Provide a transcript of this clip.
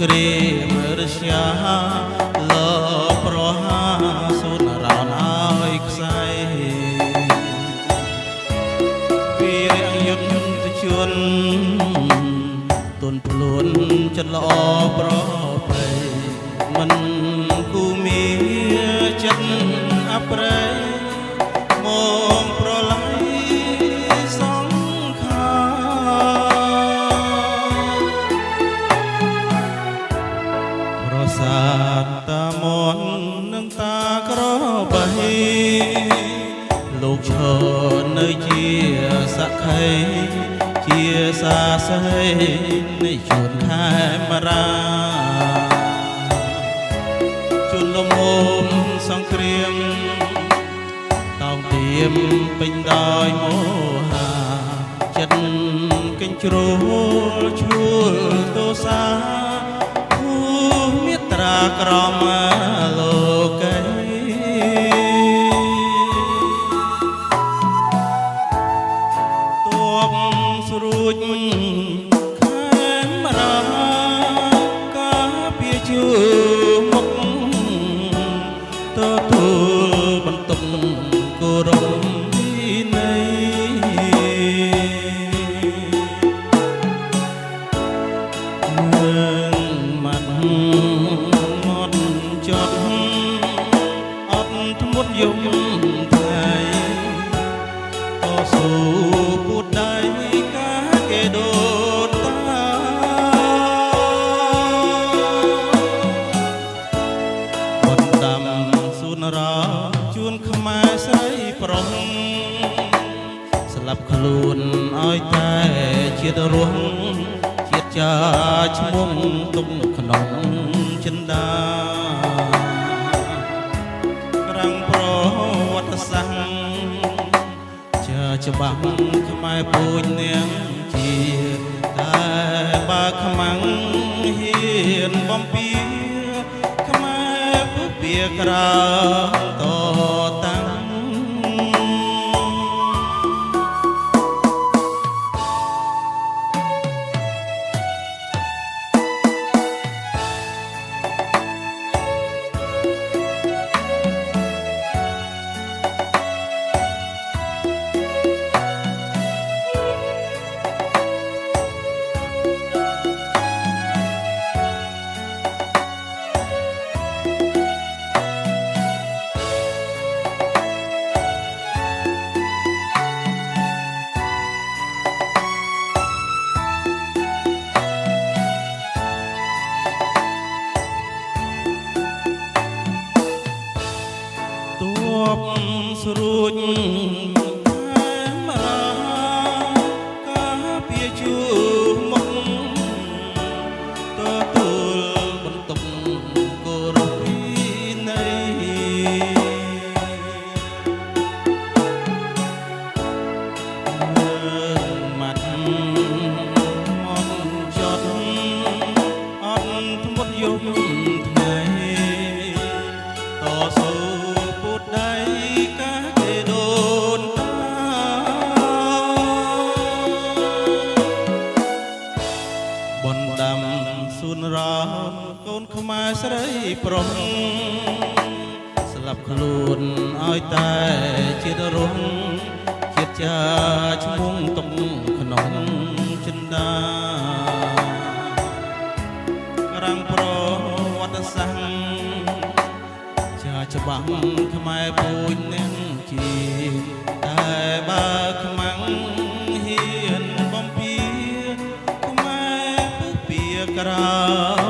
គ្រាមរស្យាលប្រហាសូនរោនឲ្យខ្សែពីរាងយុទ្ធជនទុនខ្លួនចិត្តល្អប្រប្រៃមិនគូមានចិត្តអប្រៃមកប្រឡ័យសង្ខាប្រសាទតាមននឹងតាក្របីលោកឈរនៅជាសក្ខីជាសាស័យនៃជួនខែមរាជួនលំអូមសង្គ្រាមតោងទៀមពេញដោយមោហាចិត្តកិញ្ជ្រោលឈួលទោសាភូមិត្រាក្រមលោកីស្រួចខែមរាកាពីជួមុខទទួលបន្ទុកគោរពនៃនឹងមាត់មត់ចត់អត់ធ្មត់យំថ្ងៃតស៊ូពួតដៃដូនតាបន្តាំសុនរាជួនខ្មែរស្រីប្រុសស្លាប់ខ្លួនឲ្យតែជាតិរស់ជាតិចាឈ្មោះទុកក្នុងចិន្តាក្រាំងប្រវត្តិសាស្ត្រច្បាស់ខ្មែរពូជនាងជាតែបើខ្មាំងហ៊ានបំពីខ្មែរពុពាក្រៅតតាំងស្រួចខែមរាកាពីជួមុខទទួលបន្ទុកគោរពនៃមាត់មត់ចត់អត់ធ្មត់យំថ្ងៃតស៊ូពួតដៃបណ្ដាំសុនរោកូនខ្មែរស្រីប្រុសស្លាប់ខ្លួនឲ្យតែជាតិរស់ជាតិចាឈ្មោះទុកក្នុងចិន្តាក្រាំងប្រវត្តិសាស្ត្រច្បាស់ខ្មែរពូជនាងជាតែបើខ្មាំងហ៊ានបំពីខ្មែរពុពាក្រៅ